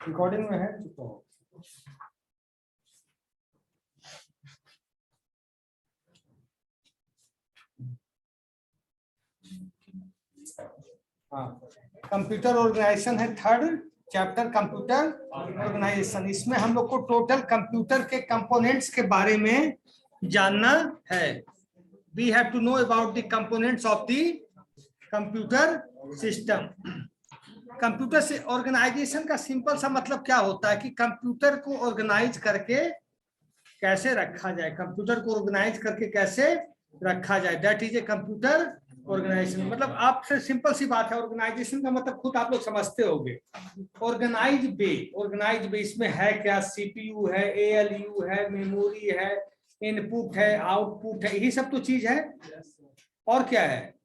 Recording में है तो हाँ, कंप्यूटर ऑर्गेनाइजेशन है थर्ड चैप्टर, कंप्यूटर ऑर्गेनाइजेशन। इसमें हम लोग को टोटल कंप्यूटर के कंपोनेंट्स के बारे में जानना है। We have to know about the components of the computer system. Computer से ऑर्गेनाइजेशन का सिंपल सा मतलब क्या होता है कि कंप्यूटर को ऑर्गेनाइज करके कैसे रखा जाए, कंप्यूटर को ऑर्गेनाइज करके कैसे रखा जाए, that is a computer organisation. मतलब आपसे सिंपल सी बात है, ऑर्गेनाइजेशन का मतलब खुद आप लोग समझते होंगे। ऑर्गेनाइज बे इसमें है क्या, सीपीयू है, एएलयू है, मेमोरी है, इनपुट है, आउटपुट है, यही सब तो चीज है। और क्या है,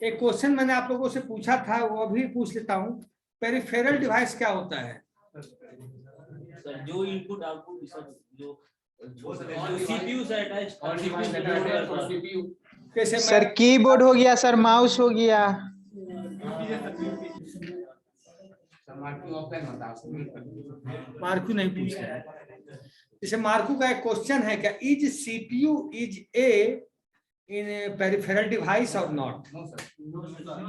एक क्वेश्चन मैंने आप लोगों से पूछा था, वो अभी पूछ लेता हूँ, पेरिफेरल डिवाइस क्या होता है? सर जो इनपुट आउटपुट सब जो सीपीयू से अटैच कैसे सर कीबोर्ड हो गया, सर माउस हो गया। मार्कू नहीं पूछ रहे हैं। जैसे मार्कू का एक क्वेश्चन है, क्या is CPU is a in peripheral device और नॉट?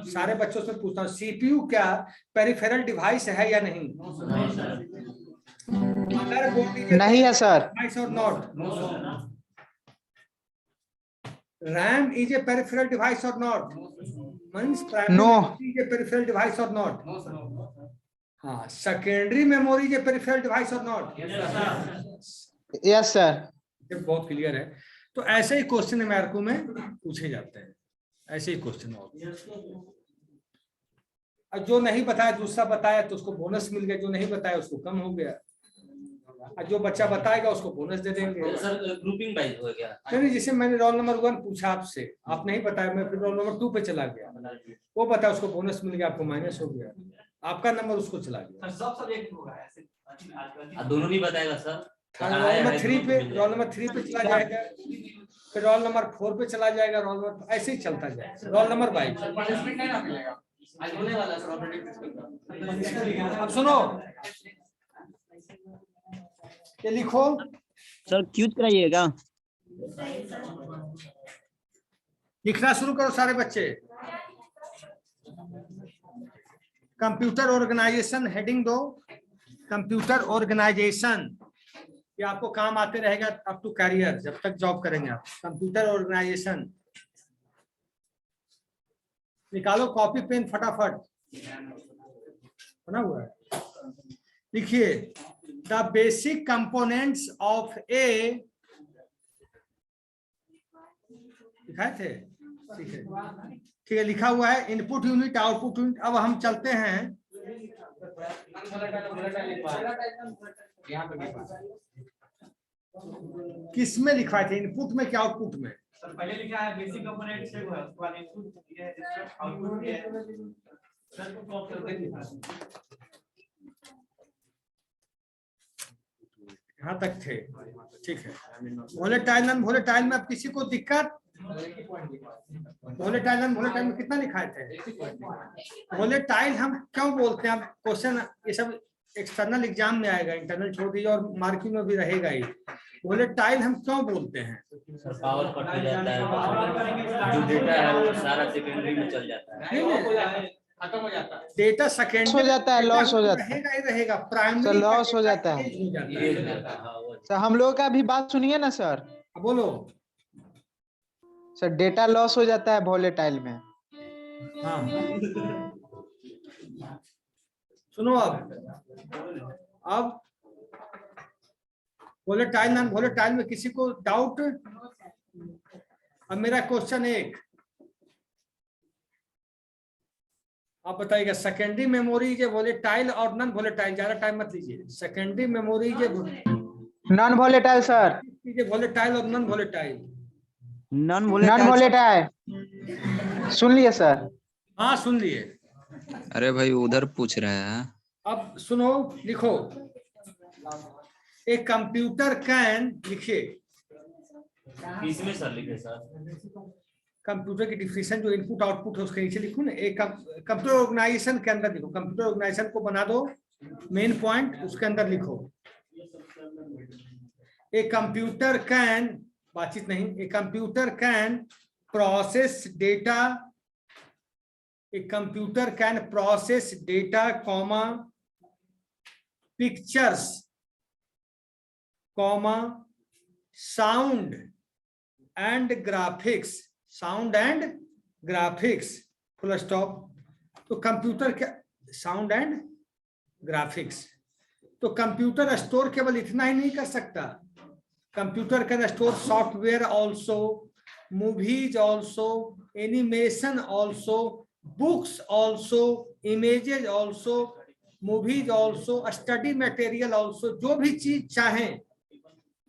सारे बच्चों से पूछता हूँ, सीपीयू क्या पेरिफेरल डिवाइस है या नहीं? नहीं है सर। डिवाइस और not? RAM is a peripheral device or not? Means primary No. memory is a peripheral device or not? हाँ, secondary memory is a peripheral device or not? Yes sir. ये बहुत clear है। तो ऐसे ही question Marco में पूछे जाते हैं, ऐसे ही क्वेश्चन। और जो नहीं बताया दूसरा बताया तो उसको बोनस मिल गया, जो नहीं बताया उसको कम हो गया, और जो बच्चा बताएगा उसको बोनस दे देंगे। सर ग्रुपिंग वाइज हो गया। नहीं, जैसे मैंने रोल नंबर 1 पूछा आपसे, आप नहीं बताया, मैं फिर रोल नंबर 2 पे चला गया, वो बताया, उसको बोनस मिल गया, आपको माइनस हो गया, आपका नंबर उसको चला गया। सब सब्जेक्ट होगा ऐसे, दोनों नहीं बताएगा सर। रोल नंबर 3 पे चला जाएगा, फिर रोल नंबर 4 पे चला जाएगा, रोल नंबर ऐसे ही चलता जाएगा, रोल नंबर वाइज। आज होने वाला सर ऑपरेटिंग। अब सुनो, ये लिखो सर, क्यूज कराइएगा। लिखना शुरू करो सारे बच्चे। कंप्यूटर ऑर्गेनाइजेशन हेडिंग दो, कंप्यूटर ऑर्गेनाइजेशन, ये आपको काम आते रहेगा अप टू कैरियर, जब तक जॉब करेंगे आप। कंप्यूटर ऑर्गेनाइजेशन निकालो, कॉपी पेन फटाफट बना हुआ है, लिखिए द बेसिक कंपोनेंट्स ऑफ ए, लिखाए थे? ठीक है, ठीक है, लिखा हुआ है, इनपुट यूनिट, आउटपुट यूनिट। अब हम चलते हैं, किस में लिखा थे, इनपुट में क्या आउटपुट में? सर पहले लिखा है बेसिक कंपोनेंट्स है, उसके बाद इनपुट है, आउटपुट है। सर को यहाँ तक थे, ठीक है। वोलेटाइल नॉन वोलेटाइल में अब किसी को दिक्कत? वोलेटाइल नॉन वोलेटाइल में कितना लिखाए थे? वोलेटाइल हम क्यों बोलते हैं? अब क्वेश्चन ये सब एक्सटर्नल एग्जाम में आएगा, इंटरनल छोड़ दीजिए, और मार्किंग में भी रहेगा ही। वोलेटाइल हम क्यों बोलते हैं? पावर कट हो जाता है, जो डेटा है वो सारा सेकेंडरी में चल जाता है, खत्म हो जाता है, डेटा सेकेंडरी हो जाता है, लॉस हो जाता है, रहेगा ही रहेगा, प्राइमरी सर लॉस हो जाता है। सर हम लोगों का भी बात सुनिए ना सर। बोलो सर डेटा लॉस हो जाता है वोलेटाइल में। हाँ, सुनो अब वोलेटाइल नॉन वोलेटाइल में किसी को डाउट? अब मेरा क्वेश्चन एक, आप बताइएगा, सेकेंडरी मेमोरी जे वोलेटाइल और नॉन वोलेटाइल? ज्यादा टाइम मत लीजिए। सेकेंडरी मेमोरी जे नॉन वोलेटाइल सर, वोलेटाइल और non volatile? Non non volatile. सुन लिए सर? हाँ सुन लिए। अरे भाई उधर पूछ रहे हैं। अब सुनो, लिखो, एक कंप्यूटर कैन, लिखिए इसमें सर लिखे सर, कंप्यूटर की डिफिनेशन जो इनपुट आउटपुट है उसके नीचे लिखूं ना, एक कंप्यूटर ऑर्गेनाइजेशन के अंदर लिखो, कंप्यूटर ऑर्गेनाइजेशन को बना दो मेन पॉइंट, उसके अंदर लिखो ए कंप्यूटर कैन, बातचीत नहीं, a computer can process data, a computer can process data comma pictures comma sound and graphics, sound and graphics full stop. तो कंप्यूटर क्या, साउंड एंड ग्राफिक्स, तो कंप्यूटर स्टोर केवल इतना ही नहीं कर सकता, computer can store software also, movies also, animation also, books also, images also, movies also, study material also, जो भी चीज चाहें।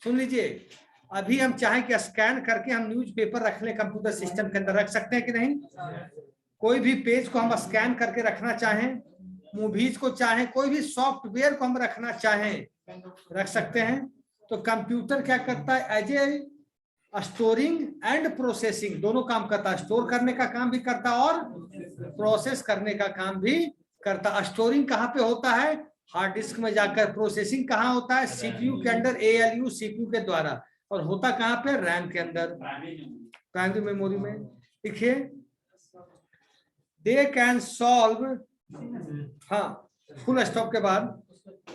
सुन लीजिए, अभी हम चाहें कि स्कैन करके हम न्यूज़पेपर रख लें कंप्यूटर सिस्टम के अंदर, रख सकते हैं कि नहीं? कोई भी पेज को हम स्कैन करके रखना चाहें, मूवीज को चाहें, कोई भी सॉफ्टवेयर को हम रखना चाहें रख सकते हैं। तो कंप्यूटर क्या करता है, as a storing and processing, दोनों काम करता है, स्टोर करने का काम भी करता है और प्रोसेस करने का काम भी करता। स्टोरिंग कहाँ पे होता है, हार्ड डिस्क में जाकर, प्रोसेसिंग कहाँ होता है, सीपीयू के अंदर, एएलयू सीपीयू के द्वारा, और होता कहाँ पे, रैम के अंदर, प्राइमरी मेमोरी में। देखिए, दे कैन सॉल्व, हाँ फुल स्टॉप के बाद,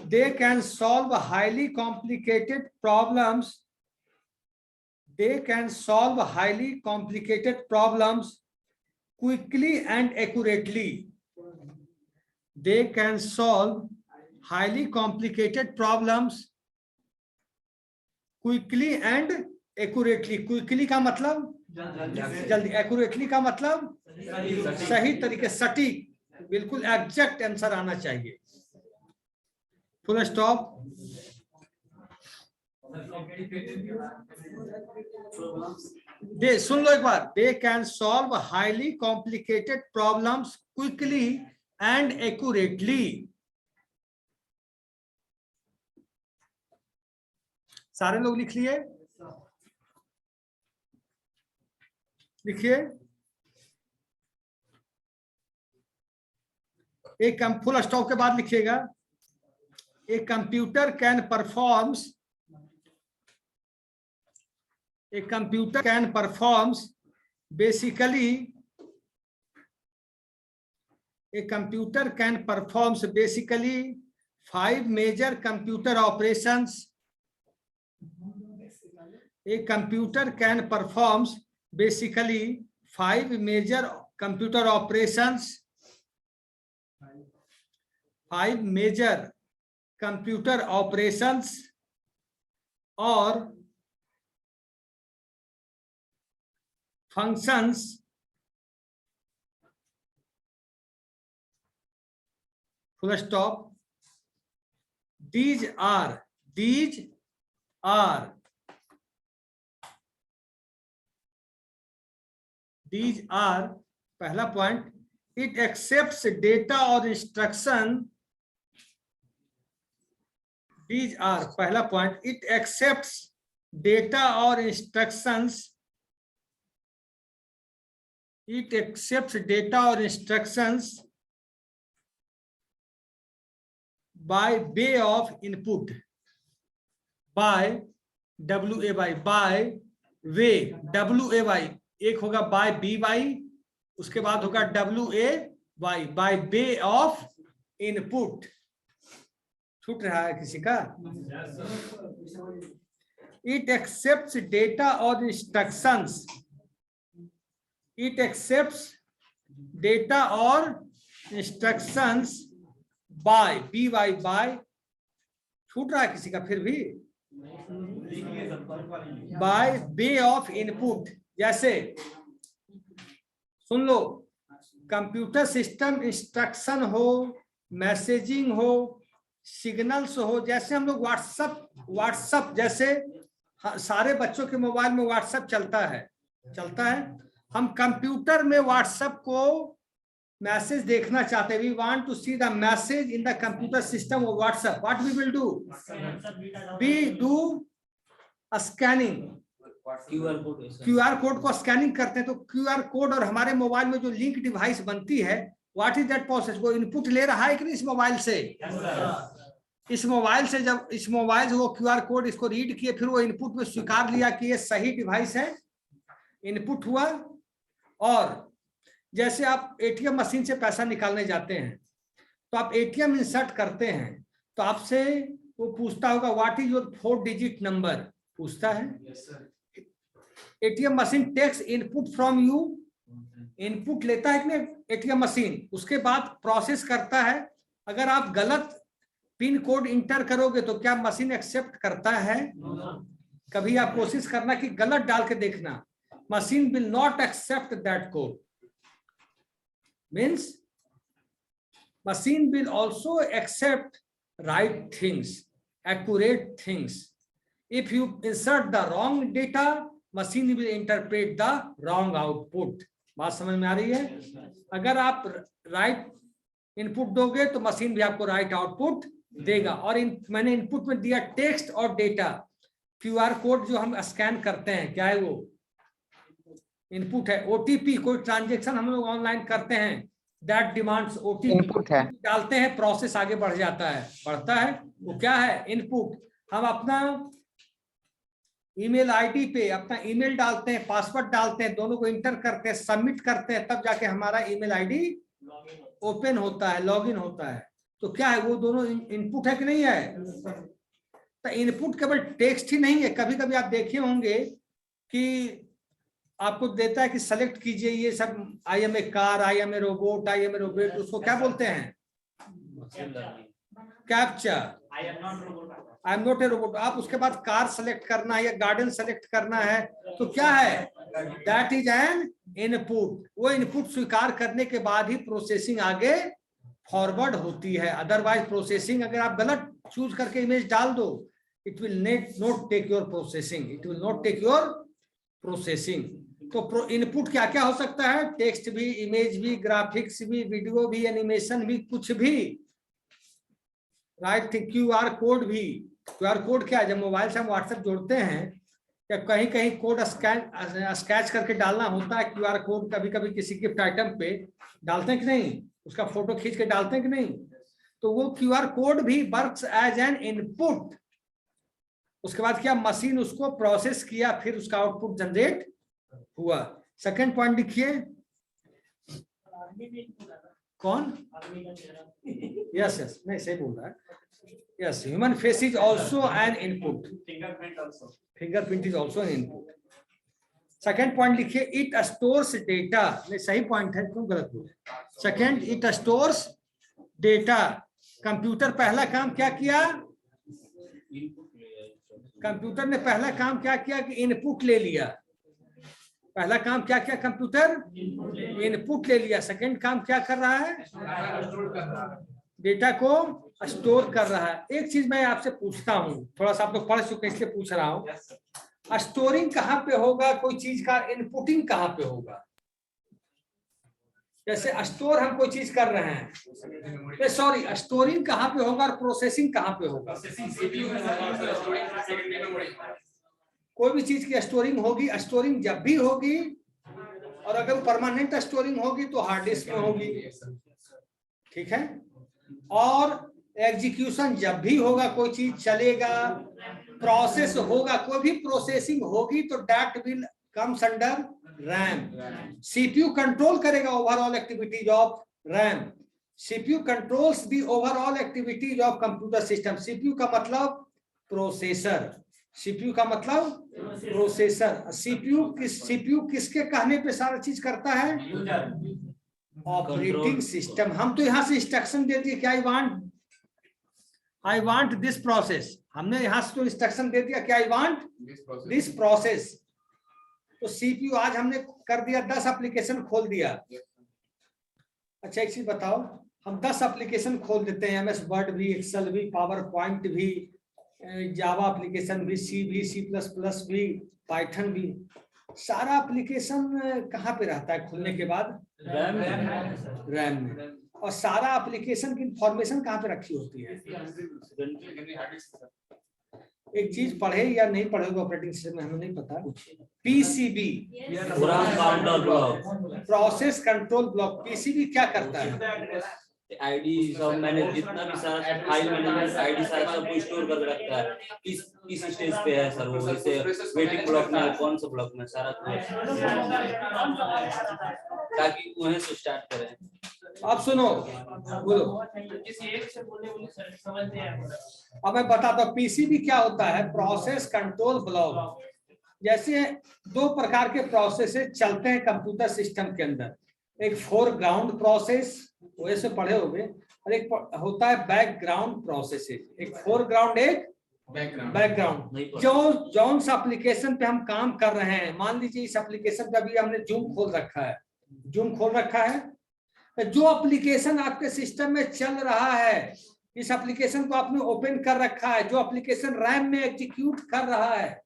they can solve highly complicated problems, they can solve highly complicated problems quickly and accurately, they can solve highly complicated problems quickly and accurately। quickly का मतलब जल्दी, accurately का मतलब सही तरीके, सटीक, बिल्कुल एग्जैक्ट आंसर आना चाहिए, फुल स्टॉप। दे, सुन लो एक बार, they can solve highly complicated problems quickly and accurately। सारे लोग लिख लिए, लिखिए। एक फुल स्टॉप के बाद लिखिएगा, a computer can performs, a computer can performs basically, a computer can performs basically 5 major computer operations, a computer can performs basically 5 major computer operations, 5 major computer operations or functions full stop। these are पहला point, it accepts data or instruction, these are पहला point, it accepts data or instructions, it accepts data or instructions by way of input, by WAY, by way, WAY, एक होगा by BY, उसके बाद होगा WAY, by way of input। छूट रहा है किसी का? It accepts data or instructions, it accepts data or instructions by, BY, by, छूट रहा है किसी का फिर भी, by way of input। जैसे सुन लो, कंप्यूटर सिस्टम इंस्ट्रक्शन हो, मैसेजिंग हो, सिग्नल्स हो, जैसे हम लोग व्हाट्सएप जैसे सारे बच्चों के मोबाइल में व्हाट्सएप चलता है, हम कंप्यूटर में व्हाट्सएप को मैसेज देखना चाहते हैं, we want to see the message in the computer system of WhatsApp, what we will do, we do scanning, QR code QR code को स्कैनिंग करते हैं तो QR कोड और हमारे मोबाइल में जो लिंक डिवाइस बनती है, व्हाट इज दैट प्रोसेस? वो इनपुट ले रहा है कि नहीं इस मोबाइल से? इस मोबाइल से जब इस मोबाइल से वो QR कोड इसको रीड किए, फिर वो इनपुट में स्वीकार लिया कि ये सही डिवाइस है, इनपुट हुआ। और जैसे आप ATM मशीन से पैसा निकालने जाते हैं तो आप ATM इंसर्ट करते हैं तो आपसे वो पूछता होगा what is your 4 digit number, पूछता है। ATM machine takes input from you, input लेता है कि नहीं ATM मशीन, उसके बाद प्रोसेस करता है। अगर आप गलत पिन कोड इंटर करोगे तो क्या मशीन एक्सेप्ट करता है? कभी आप कोशिश करना कि गलत डाल के देखना, machine will not accept that code. Means machine will also accept right things, accurate things. If you insert the wrong data, machine will interpret the wrong output. बात समझ में आ रही है? अगर आप right input दोगे तो मशीन भी आपको right output देगा। और मैंने इनपुट में दिया टेक्स्ट और डेटा। QR कोड जो हम स्कैन करते हैं, क्या है वो? इनपुट है। OTP, कोई ट्रांजेक्शन हम लोग ऑनलाइन करते हैं, दैट डिमांड्स OTP, इनपुट है। डालते हैं, प्रोसेस आगे बढ़ जाता है, बढ़ता है, वो क्या है? इनपुट। हम अपना ईमेल आईडी पे अपना ईमेल डालते हैं, पासवर्ड डालते हैं, दोनों को इंटर करते हैं, सबमिट करते हैं, तब जाके हमारा ईमेल आईडी ओपन होता है, लॉगिन होता है। तो क्या है? वो दोनों इनपुट है कि नहीं है? तो इनपुट केवल टेक्स्ट ही नहीं है। कभी कभी आप देखे होंगे कि आपको देता है कि सेलेक्ट कीजिए ये सब, I am a car, I am a robot, I am a robot, उसको क्या बोलते हैं? Captcha, I am not a robot. आप उसके बाद कार सेलेक्ट करना है या गार्डन सेलेक्ट करना है तो क्या है? That is an input. वो इनपुट स्वीकार करने के बाद ही प्रोसेसिंग आगे फॉरवर्ड होती है। अदरवाइज प्रोसेसिंग, अगर आप गलत चूज करके इमेज डाल दो, it will not take your processing, it will not take your processing. तो इनपुट क्या क्या हो सकता है? टेक्स्ट भी, इमेज भी, ग्राफिक्स भी, वीडियो भी, एनिमेशन भी, कुछ भी, राइट? QR कोड भी। QR कोड क्या है? जब मोबाइल से हम व्हाट्सएप जोड़ते हैं या कहीं कहीं कोड स्कैच करके डालना होता है, QR कोड कभी कभी किसी गिफ्ट आइटम पे डालते हैं कि नहीं, उसका फोटो खींच के डालते हैं कि नहीं, तो वो QR कोड भी वर्क्स एज एन इनपुट। उसके बाद क्या? मशीन उसको प्रोसेस किया, फिर उसका आउटपुट जनरेट हुआ। सेकंड पॉइंट लिखिए। कौन? यस यस, नहीं सही बोल रहा है। Yes, human face is also an input, fingerprint is also an input. Second point लिखिए, इट स्टोर्स डेटा। नहीं सही पॉइंट है, क्यों गलत बोले? Second, it stores data. Computer पहला काम क्या किया? कंप्यूटर ने पहला काम क्या किया कि इनपुट ले लिया। पहला काम क्या किया कंप्यूटर? इनपुट ले लिया। सेकंड काम क्या कर रहा है? डेटा को स्टोर कर रहा है। एक चीज मैं आपसे पूछता हूँ, थोड़ा सा आप लोग पढ़ चुके इसलिए पूछ रहा हूँ, स्टोरिंग कहाँ पे होगा कोई चीज का? इनपुटिंग कहाँ पे होगा? जैसे स्टोर हम कोई चीज कर रहे हैं, सॉरी, स्टोरिंग कहाँ पे होगा और प्रोसेसिंग कहाँ पे होगा? कोई भी चीज की स्टोरिंग होगी, स्टोरिंग जब भी होगी, और अगर परमानेंट स्टोरिंग होगी तो हार्ड डिस्क में होगी, ठीक है। और एग्जीक्यूशन जब भी होगा, कोई चीज चलेगा, प्रोसेस होगा, कोई भी प्रोसेसिंग होगी तो that will comes under RAM. CPU control करेगा overall activities of RAM. CPU controls the overall activities of computer system. CPU का मतलब प्रोसेसर, सीपीयू का मतलब प्रोसेसर। सीपीयू किसके कहने पे सारा चीज करता है? Operating system. हम तो यहां से इंस्ट्रक्शन दे दिए कि आई वांट दिस प्रोसेस। हमने यहां से तो इंस्ट्रक्शन दे दिया कि आई वांट दिस प्रोसेस। तो सीपीयू आज हमने कर दिया 10 एप्लीकेशन खोल दिया। अच्छा एक चीज बताओ, हम 10 एप्लीकेशन खोल देते हैं, MS वर्ड भी, एक्सेल भी, पावर पॉइंट भी, जावा एप्लीकेशन भी, सी भी, C++ भी, पाइथन भी, सारा एप्लीकेशन कहाँ पे रहता है खुलने के बाद? रैम में। और सारा एप्लीकेशन की इंफॉर्मेशन कहाँ पे रखी होती है? एक चीज पढ़े या नहीं पढ़े ऑपरेटिंग सिस्टम में हमें नहीं पता। PCB program counter block, process control block, PCB क्या करता है? आईडी सब मैंने जितना भी सारा फाइल मैनेजमेंट आईडी सारा सब कुछ स्टोर कर रखता है। किस स्टेज पे है सर वो, जैसे वेटिंग ब्लॉक में है, कौन सा ब्लॉक में, सारा कुछ, ताकि वहीं से स्टार्ट करें। आप सुनो, बोलो। किसी एक से बोले समझते हैं। अब मैं बताता हूँ पीसीबी क्या होता है। प्रोसेस कंट्रोल ब्लॉक, जैसे दो प्रकार के प्रोसेसेस चलते हैं कंप्यूटर सिस्टम के अंदर। एक फोरग्राउंड प्रोसेस, वैसे पढ़े होंगे, और एक होता है बैकग्राउंड प्रोसेसेस। एक फोरग्राउंड, एक बैकग्राउंड। जो सा एप्लीकेशन पे हम काम कर रहे हैं, मान लीजिए इस एप्लीकेशन पे अभी हमने जूम खोल रखा है, जो एप्लीकेशन आपके सिस्टम में चल रहा है, इस एप्लीकेशन को आपने ओपन कर रखा है, जो एप्लीकेशन रैम में एग्जीक्यूट कर रहा है,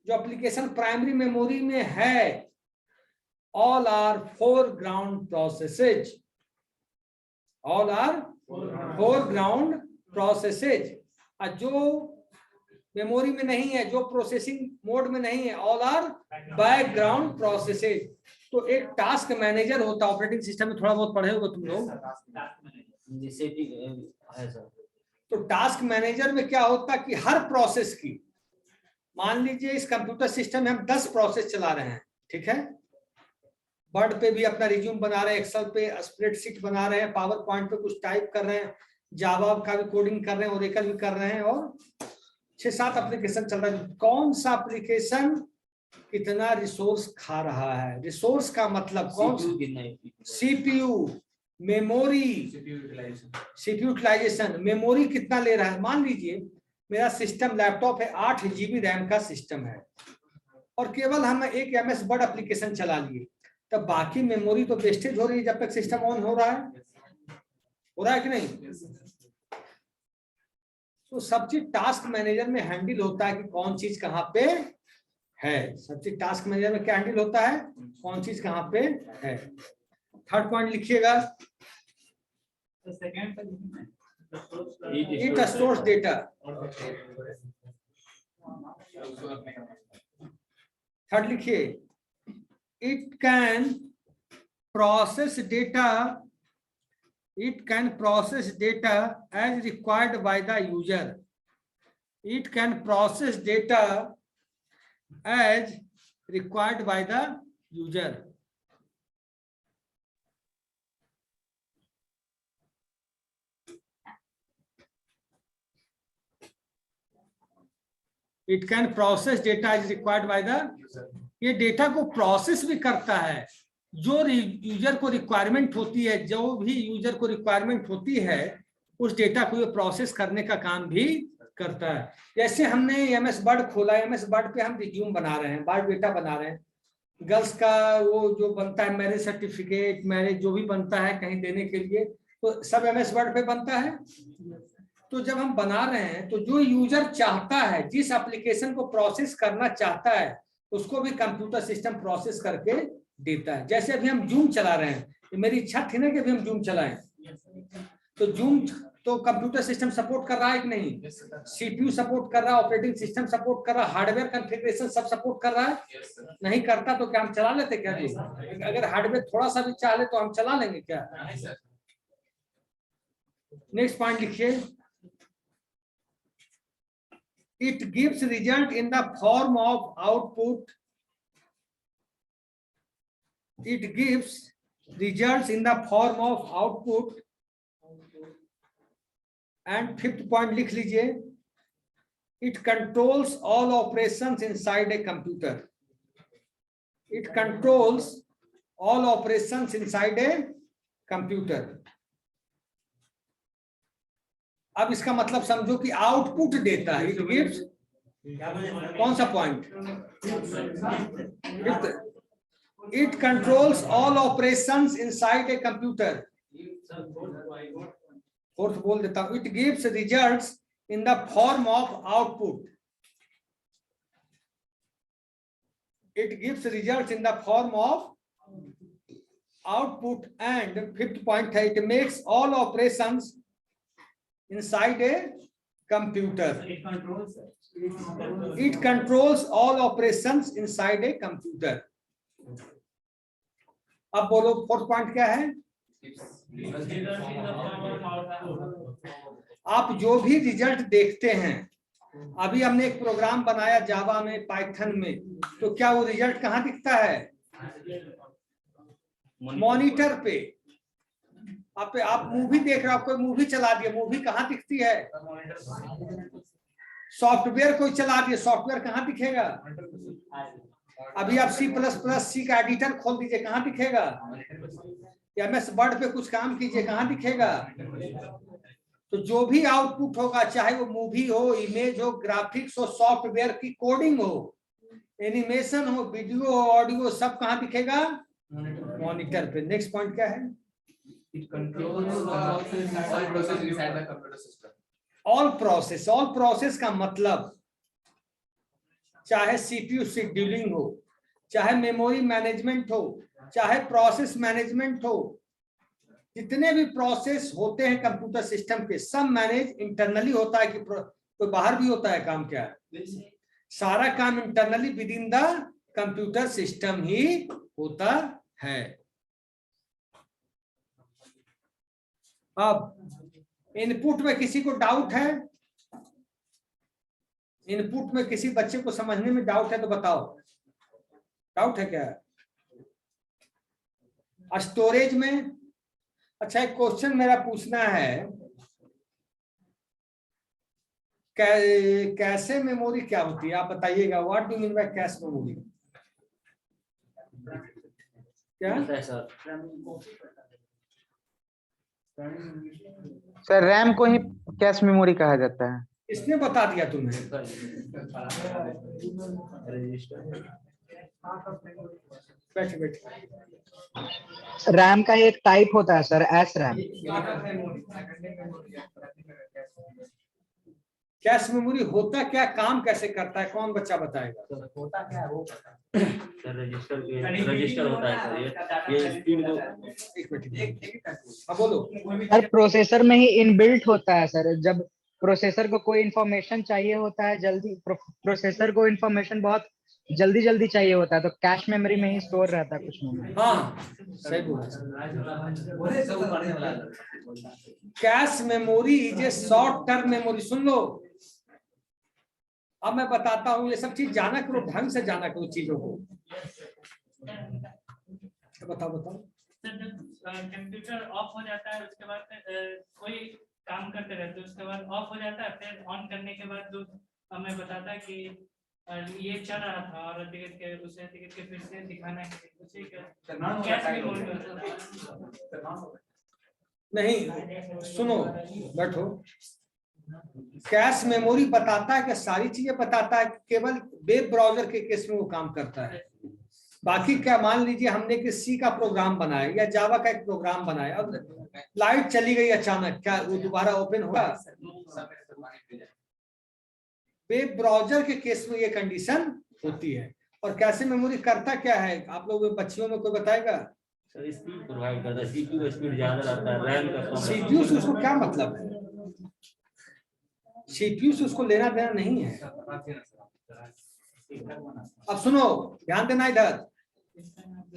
जो एप्लीकेशन प्राइमरी मेमोरी में है, all are foreground processes, all are foreground processes. और जो मेमोरी में नहीं है, जो प्रोसेसिंग मोड में नहीं है, ऑल आर बैकग्राउंड प्रोसेसेज। तो एक टास्क मैनेजर होता है ऑपरेटिंग सिस्टम में, थोड़ा बहुत पढ़े होगे तुम लोग। तो टास्क मैनेजर में क्या होता है कि हर प्रोसेस की, मान लीजिए इस कंप्यूटर सिस्टम में हम 10 प्रोसेस चला रहे हैं, ठीक है। वर्ड पे भी अपना रिज्यूम बना रहे हैं, एक्सेल पे स्प्रेडशीट बना रहे हैं, पावर पॉइंट पे कुछ टाइप कर रहे हैं, जावा का भी कोडिंग कर रहे हैं, ओरेकल भी कर रहे हैं, और 6-7 एप्लीकेशन चल रहा है। कौन सा एप्लीकेशन कितना रिसोर्स खा रहा है? रिसोर्स का मतलब कौन सा? CPU, memory, CPU utilisation, memory कितना ले रहा है। मान लीजिए मेरा सिस्टम लैपटॉप है, 8 GB रैम का सिस्टम है, और केवल हम एक MS वर्ड एप्लीकेशन चला लिए, तब बाकी मेमोरी तो वेस्टेज हो रही है जब तक सिस्टम ऑन हो रहा है कि नहीं। तो सब चीज टास्क मैनेजर में हैंडल होता है कि कौन चीज कहाँ पे है। सब चीज टास्क मैनेजर में क्या हैंडल होता है, कौन चीज कहाँ पे है। थर्ड पॉइंट लिखिएगा, इट स्टोर्स डेटा। थर्ड लिखिए, it can process data as required by the user. It can process data as required by the user. It can process data as required by the user. ये data को process भी करता है, जो user को requirement होती है, जो भी यूजर को रिक्वायरमेंट होती है उस डेटा को ये प्रोसेस करने का काम भी करता है। जैसे हमने MS वर्ड खोला, MS वर्ड पे हम रिज्यूम बना रहे हैं, बायोडेटा बना रहे हैं, गर्ल्स का वो जो बनता है मैरिज सर्टिफिकेट, मैरिज जो भी बनता है कहीं देने के लिए, तो सब MS वर्ड पे बनता है। तो जब हम बना रहे हैं तो जो यूजर चाहता है, जिस एप्लीकेशन को प्रोसेस करना चाहता है, उसको भी कंप्यूटर सिस्टम प्रोसेस करके देता है। जैसे अभी हम जूम चला रहे हैं, तो मेरी इच्छा थी ना कि अभी हम जूम चलाएं, तो जूम तो कंप्यूटर सिस्टम सपोर्ट कर रहा है कि नहीं, सीपीयू सपोर्ट कर रहा है, ऑपरेटिंग सिस्टम सपोर्ट कर रहा है, हार्डवेयर कॉन्फ़िगरेशन सब सपोर्ट कर रहा है। नहीं करता तो क्या हम चला लेते क्या? अगर हार्डवेयर थोड़ा सा भी चाह ले तो हम चला लेंगे क्या? नेक्स्ट पॉइंट लिखिए, it gives result in the form of output. It gives results in the form of output. And 5th point लिख लीजिए, it controls all operations inside a computer. It controls all operations inside a computer. अब इसका मतलब समझो कि output देता है। It gives, कौन सा point? It controls all operations inside a computer. Fourth बोल देता हूं, it gives results in the form of output. It gives results in the form of output. And 5th point है, it makes all operations inside a computer, It controls. It controls all operations inside a computer. अब बोलो fourth point क्या है? आप जो भी result देखते हैं, अभी हमने एक प्रोग्राम बनाया जावा में, पाइथन में, तो क्या वो रिजल्ट कहाँ दिखता है? मॉनिटर पे। आप मूवी देख रहे हो, आपको मूवी चला दिया, मूवी कहाँ दिखती है? सॉफ्टवेयर कोई चला दिया, सॉफ्टवेयर कहाँ दिखेगा? अभी आप C++ का एडिटर खोल दीजिए, कहाँ दिखेगा? MS वर्ड पे कुछ काम कीजिए, कहाँ दिखेगा? तो जो भी आउटपुट होगा, चाहे वो मूवी हो, इमेज हो, ग्राफिक्स हो, सॉफ्टवेयर की कोडिंग हो, एनिमेशन हो, वीडियो हो, ऑडियो, सब कहाँ दिखेगा? मॉनिटर पे। नेक्स्ट पॉइंट क्या है? It controls all process inside the computer system. All process. All process का मतलब चाहे CPU शेड्यूलिंग हो, चाहे मेमोरी मैनेजमेंट हो, चाहे प्रोसेस मैनेजमेंट हो, जितने भी प्रोसेस होते हैं कंप्यूटर सिस्टम के, सब मैनेज इंटरनली होता है कि कोई बाहर भी होता है काम? क्या सारा काम internally within the computer system ही होता है। अब इनपुट में किसी को डाउट है? इनपुट में किसी बच्चे को समझने में डाउट है तो बताओ, डाउट है क्या? स्टोरेज में, अच्छा एक क्वेश्चन मेरा पूछना है, कैशे मेमोरी क्या होती है? आप बताइएगा, what do mean by cache memory? क्या सर रैम को ही कैश मेमोरी कहा जाता है। इसने बता दिया तुम्हें? बैठ बैठ। रैम का एक टाइप होता है sir, S RAM. Cache memory होता क्या, काम कैसे करता है, कौन बच्चा बताएगा? होता क्या है वो? सर रजिस्टर होता है सर, ये स्पीड को। एक मिनट, हाँ बोलो। सर प्रोसेसर में ही इनबिल्ट होता है सर। जब प्रोसेसर को कोई इंफॉर्मेशन चाहिए होता है, जल्दी प्रोसेसर को इंफॉर्मेशन बहुत जल्दी जल्दी चाहिए होता है, तो कैश मेमोरी में ही स्टोर रहता है कुछ मोमेंट। हाँ सही बोला। Cache memory is a short term memory. सुन लो, अब मैं बताता हूँ, ये सब चीज जाना करो, ढंग से जाना करो चीजों को। बताओ बताओ। कंप्यूटर ऑफ हो जाता है, उसके बाद कोई काम करते रहते हैं, उसके बाद ऑफ हो जाता है, फिर ऑन करने के बाद जो हमें बताता है कि ये चल रहा था और टिकट के उसे टिकट के फिर से दिखाना है, उसी नहीं सुनो, बैठो। कैश मेमोरी बताता है कि सारी चीजें बताता है, केवल वेब ब्राउजर के केस में वो काम करता है। बाकी क्या, मान लीजिए हमने कि सी का प्रोग्राम बनाया या जावा का एक प्रोग्राम बनाया, अब लाइट चली गई अचानक, क्या वो दोबारा ओपन होगा? वेब ब्राउजर के केस में ये कंडीशन होती है। और कैशे मेमोरी करता क्या है, आप लोग बच्चियों में कोई बताएगा? सर स्पीड प्रोवाइड करता है, सीपीयू का स्पीड ज्यादा रहता है, रैम का कम। सीपीयू से उसको क्या मतलब है? सीपीयू से उसको लेना देना नहीं है। अब सुनो, ध्यान देना इधर।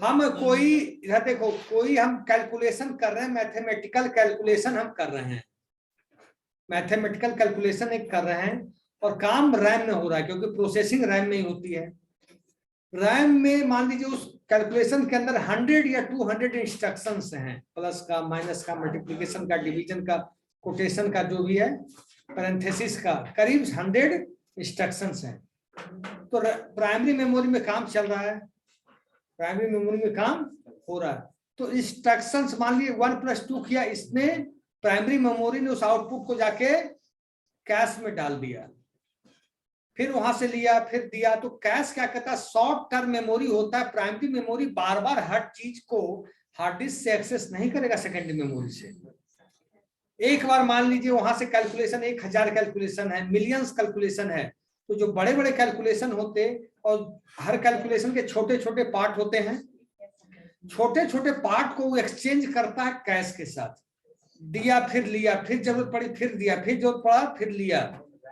हम कोई, इधर देखो, कोई हम कैलकुलेशन कर रहे हैं, मैथमेटिकल कैलकुलेशन हम कर रहे हैं, मैथमेटिकल कैलकुलेशन एक कर रहे हैं, और काम रैम में हो रहा है, क्योंकि प्रोसेसिंग रैम में ही होती है। रैम में मान लीजिए उस कैलकुलेशन के अंदर 100 या 200 इंस्ट्रक्शंस हैं, प्लस का, माइनस का, मल्टीप्लिकेशन का, डिवीजन का, कोटेशन का, जो भी है, पैरेंथेसिस का, करीब 100 इंस्ट्रक्शंस हैं। तो प्राइमरी मेमोरी में काम चल रहा है, प्राइमरी मेमोरी में काम हो रहा है। तो इंस्ट्रक्शंस मान लीजिए 1+2 किया इसने, प्राइमरी मेमोरी ने उस आउटपुट को जाके कैश में डाल दिया, फिर वहां से लिया, फिर दिया। तो कैश क्या कहता है, शॉर्ट टर्म मेमोरी होता है। प्राइमरी मेमोरी बार बार हर चीज को हार्ड डिस्क से एक्सेस नहीं करेगा सेकेंडरी मेमोरी से। एक बार मान लीजिए वहां से कैलकुलेशन 1000 कैलकुलेशन है, मिलियंस कैलकुलेशन है, तो जो बड़े बड़े कैलकुलेशन होते, और हर कैलकुलेशन के छोटे छोटे पार्ट होते हैं, छोटे छोटे पार्ट को वो एक्सचेंज करता है कैश के साथ। दिया फिर लिया, फिर जरूरत पड़ी फिर दिया, फिर जरूरत पड़ा फिर लिया,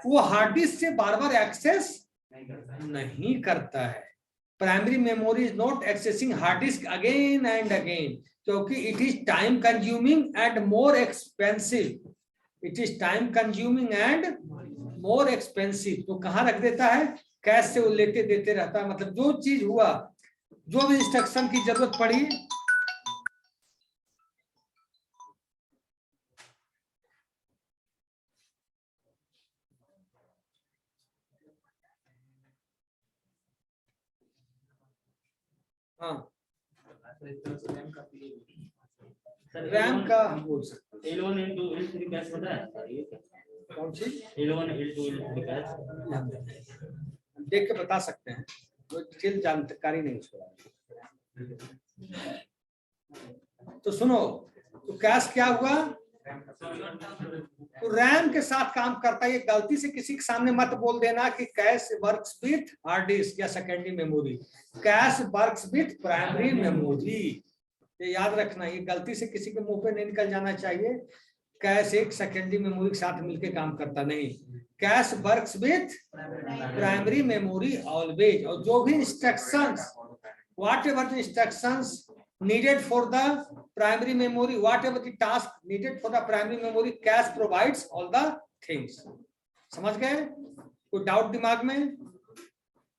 वो हार्ड डिस्क से बार बार एक्सेस नहीं करता है। Primary memory is not accessing hard disk again and again, क्योंकि it is time consuming and more expensive. It is time consuming and more expensive. तो कहाँ रख देता है? कैश से वो लेते देते रहता है। मतलब जो चीज हुआ, जो भी इंस्ट्रक्शन की जरूरत पड़ी, हाँ रैम का हम बोल सकते L1 into L3 कैश पता है सर ये क्या? हैं। कौन सी L1 L2 L3 कैश देख के बता सकते हैं, वो डिटेल जानकारी नहीं उसको। तो सुनो, तो कैश क्या हुआ? तो रैम के साथ काम करता है। ये गलती से किसी के सामने मत बोल देना कि cache works with hard disk या secondary memory. Cache works with primary memory, ये याद रखना। ये गलती से किसी के मुंह पे नहीं निकल जाना चाहिए। कैश एक सेकेंडरी मेमोरी के साथ मिलकर काम करता नहीं। Cash works with primary memory always. और जो भी instructions, what ever the instructions needed for the primary memory, whatever the task needed for the primary memory, cache provides all the things. समझ गए? कोई डाउट दिमाग में?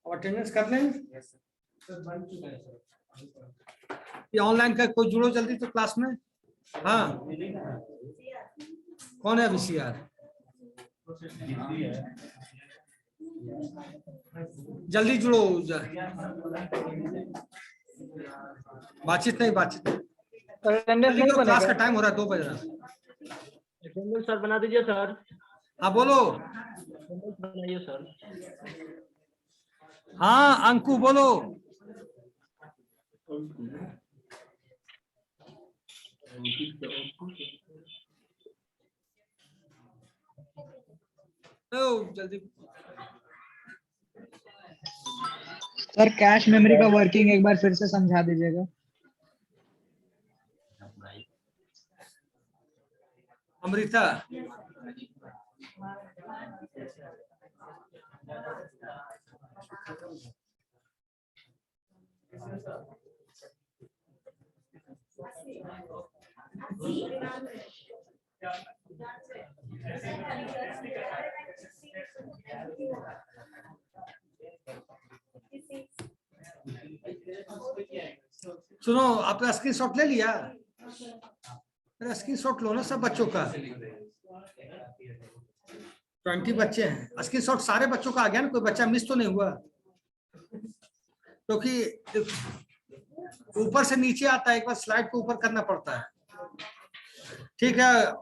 और अटेंडेंस कर लें। ये ऑनलाइन का कोई जुड़ो जल्दी तो क्लास में। हाँ कौन है VCR? जल्दी जुड़ो। बातचीत नहीं, बातचीत जल्दी करो, क्लास का टाइम हो रहा है, 2 बज रहा है। सर बना दीजिए सर। हाँ बोलो। बनाइए सर। हाँ अंकु बोलो। जल्दी। सर कैश मेमोरी का वर्किंग एक बार फिर से समझा दीजिएगा। अमृता सुनो, आपने स्क्रीनशॉट ले लिया? मेरा स्क्रीनशॉट लो ना सब बच्चों का। 20 बच्चे हैं, स्क्रीनशॉट सारे बच्चों का आ गया ना? कोई बच्चा मिस तो नहीं हुआ? क्योंकि ऊपर से नीचे आता है, एक बार स्लाइड को ऊपर करना पड़ता है। ठीक है।